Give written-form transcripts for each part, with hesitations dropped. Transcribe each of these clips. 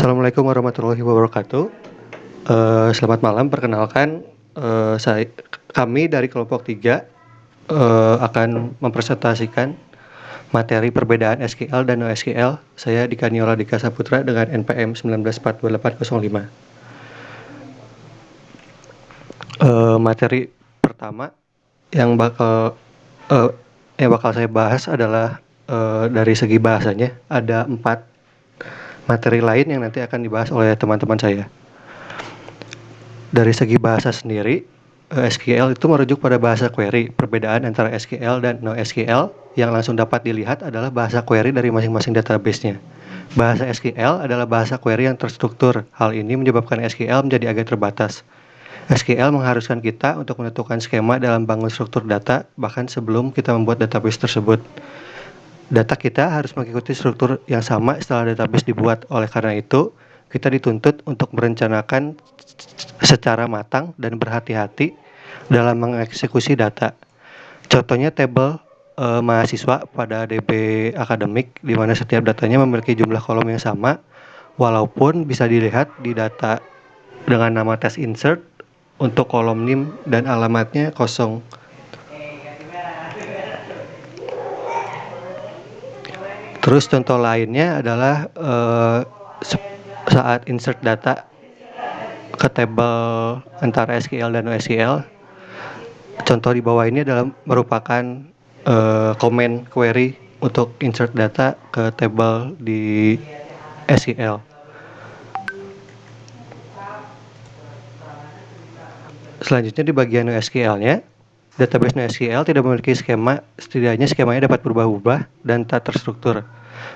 Assalamualaikum warahmatullahi wabarakatuh. Selamat malam, perkenalkan, kami dari kelompok 3 akan mempresentasikan materi perbedaan SQL dan NoSQL. Saya Dika Niola Dika Saputra dengan NPM 19428805. Materi pertama yang bakal saya bahas adalah dari segi bahasanya. Ada 4 materi lain yang nanti akan dibahas oleh teman-teman saya. Dari segi bahasa sendiri, SQL itu merujuk pada bahasa query. Perbedaan antara SQL dan NoSQL yang langsung dapat dilihat adalah bahasa query dari masing-masing database-nya. Bahasa SQL adalah bahasa query yang terstruktur. Hal ini menyebabkan SQL menjadi agak terbatas. SQL mengharuskan kita untuk menentukan skema dalam bangun struktur data, bahkan sebelum kita membuat database tersebut. Data kita harus mengikuti struktur yang sama setelah database dibuat. Oleh karena itu, kita dituntut untuk merencanakan secara matang dan berhati-hati dalam mengeksekusi data. Contohnya tabel mahasiswa pada DB akademik, di mana setiap datanya memiliki jumlah kolom yang sama, walaupun bisa dilihat di data dengan nama test insert untuk kolom NIM dan alamatnya kosong. Terus contoh lainnya adalah saat insert data ke tabel antara SQL dan NoSQL. Contoh di bawah ini adalah merupakan comment query untuk insert data ke tabel di SQL. Selanjutnya di bagian NoSQL-nya, database NoSQL tidak memiliki skema, setidaknya skemanya dapat berubah-ubah dan tak terstruktur.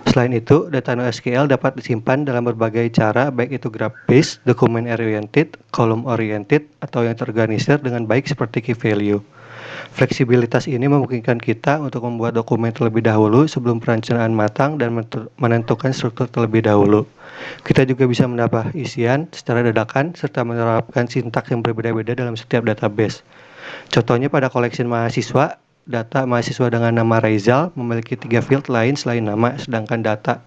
Selain itu, data NoSQL dapat disimpan dalam berbagai cara, baik itu graph-based, document-oriented, column-oriented, atau yang terorganisir dengan baik seperti key value. Fleksibilitas ini memungkinkan kita untuk membuat dokumen terlebih dahulu sebelum perencanaan matang dan menentukan struktur terlebih dahulu. Kita juga bisa menambah isian secara dadakan serta menerapkan sintaks yang berbeda-beda dalam setiap database. Contohnya pada koleksi mahasiswa, data mahasiswa dengan nama Raizal memiliki 3 field lain selain nama, sedangkan data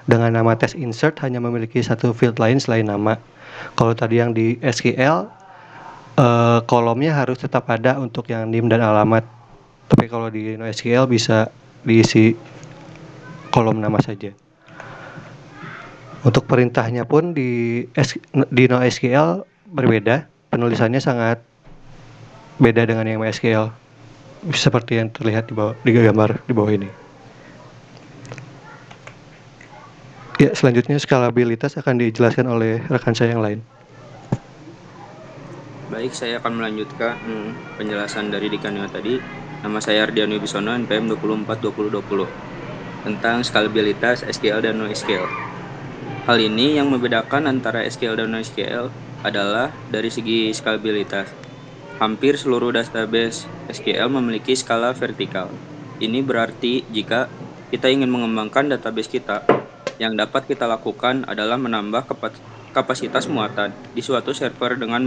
dengan nama test insert hanya memiliki 1 field lain selain nama. Kalau tadi yang di SQL, kolomnya harus tetap ada untuk yang NIM dan alamat. Tapi kalau di NoSQL bisa diisi kolom nama saja. Untuk perintahnya pun di NoSQL berbeda. Penulisannya sangat beda dengan yang MySQL. Seperti yang terlihat di gambar di bawah ini. Ya, selanjutnya skalabilitas akan dijelaskan oleh rekan saya yang lain. Baik, saya akan melanjutkan penjelasan dari Dikanio tadi. Nama saya Ardiano Wibisono, NPM 242020, tentang skalabilitas SQL dan NoSQL. Hal ini yang membedakan antara SQL dan NoSQL adalah dari segi skalabilitas. Hampir seluruh database SQL memiliki skala vertikal. Ini berarti jika kita ingin mengembangkan database kita, yang dapat kita lakukan adalah menambah kapasitas muatan di suatu server dengan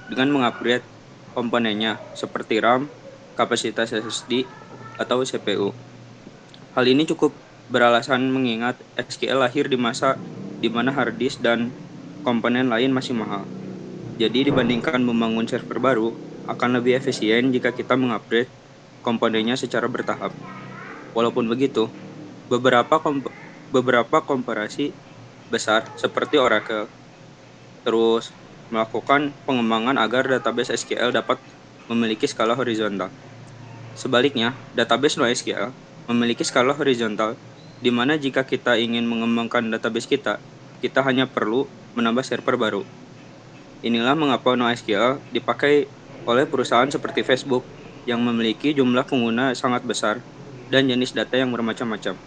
mengupgrade komponennya seperti RAM, kapasitas SSD, atau CPU. Hal ini cukup beralasan mengingat SQL lahir di masa di mana hard disk dan komponen lain masih mahal. Jadi dibandingkan membangun server baru, akan lebih efisien jika kita mengupgrade komponennya secara bertahap. Walaupun begitu, beberapa komparasi besar seperti Oracle terus melakukan pengembangan agar database SQL dapat memiliki skala horizontal. Sebaliknya, database NoSQL memiliki skala horizontal, di mana jika kita ingin mengembangkan database kita hanya perlu menambah server baru. Inilah mengapa NoSQL dipakai oleh perusahaan seperti Facebook yang memiliki jumlah pengguna sangat besar dan jenis data yang bermacam-macam.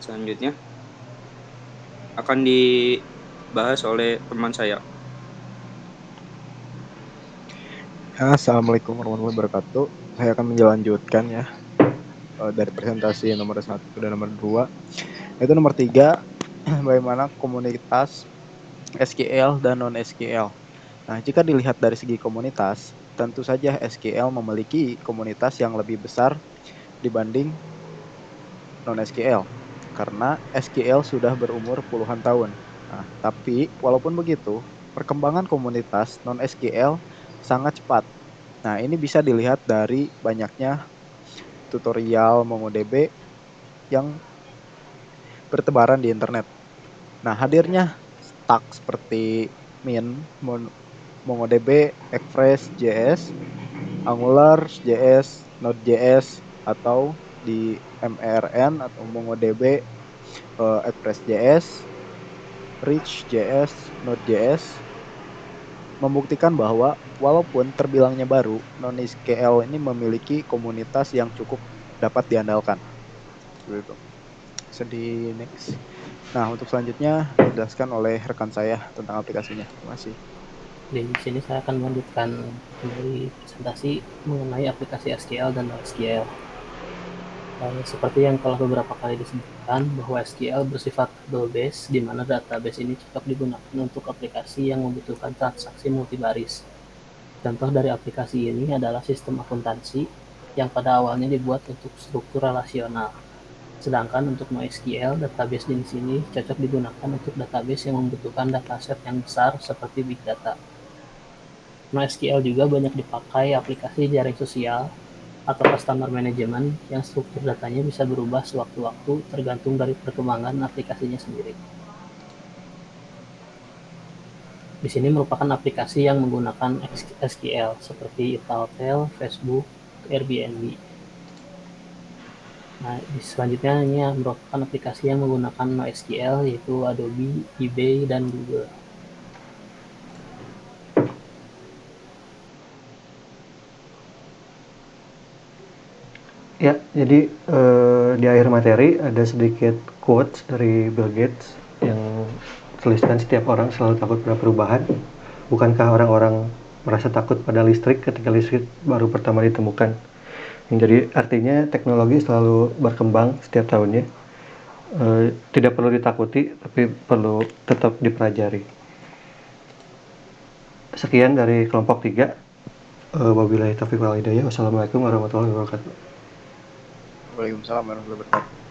Selanjutnya akan dibahas oleh teman saya. Assalamualaikum warahmatullahi wabarakatuh. Saya akan menjelanjutkan ya dari presentasi nomor 1 dan nomor 2. Itu nomor 3, bagaimana komunitas SQL dan non-SQL. Nah, jika dilihat dari segi komunitas, tentu saja SQL memiliki komunitas yang lebih besar dibanding non-SQL. karena SQL sudah berumur puluhan tahun. Nah, tapi walaupun begitu, perkembangan komunitas non-SQL sangat cepat. Nah, ini bisa dilihat dari banyaknya tutorial MongoDB yang bertebaran di internet. Nah, hadirnya stack seperti Min, MongoDB, Express.js, AngularJS, Node.js, atau di MRN atau MongoDB, Express.js, Rich.js, Node.js, membuktikan bahwa walaupun terbilangnya baru, non-SQL ini memiliki komunitas yang cukup dapat diandalkan. Gitu. Di next. Nah, untuk selanjutnya dijelaskan oleh rekan saya tentang aplikasinya. Terima kasih. Di sini saya akan melanjutkan kembali presentasi mengenai aplikasi SQL dan NoSQL. Seperti yang telah beberapa kali disebutkan bahwa SQL bersifat rule-based, di mana database ini cocok digunakan untuk aplikasi yang membutuhkan transaksi multibaris. Contoh dari aplikasi ini adalah sistem akuntansi yang pada awalnya dibuat untuk struktur relasional. Sedangkan untuk NoSQL, database jenis ini cocok digunakan untuk database yang membutuhkan dataset yang besar seperti big data. NoSQL juga banyak dipakai aplikasi jaring sosial atau customer management yang struktur datanya bisa berubah sewaktu-waktu tergantung dari perkembangan aplikasinya sendiri. Di sini merupakan aplikasi yang menggunakan SQL seperti Italtel, Facebook, Airbnb. Nah, selanjutnya ini merupakan aplikasi yang menggunakan NoSQL yaitu Adobe, eBay, dan Google. Ya, jadi di akhir materi ada sedikit quotes dari Bill Gates yang tuliskan setiap orang selalu takut pada perubahan. Bukankah orang-orang merasa takut pada listrik ketika listrik baru pertama ditemukan? Jadi artinya teknologi selalu berkembang setiap tahunnya. Tidak perlu ditakuti, tapi perlu tetap dipelajari. Sekian dari kelompok 3. Wabillahi taufiq wal hidayah. Wassalamualaikum warahmatullahi wabarakatuh. Waalaikumsalam warahmatullahi wabarakatuh.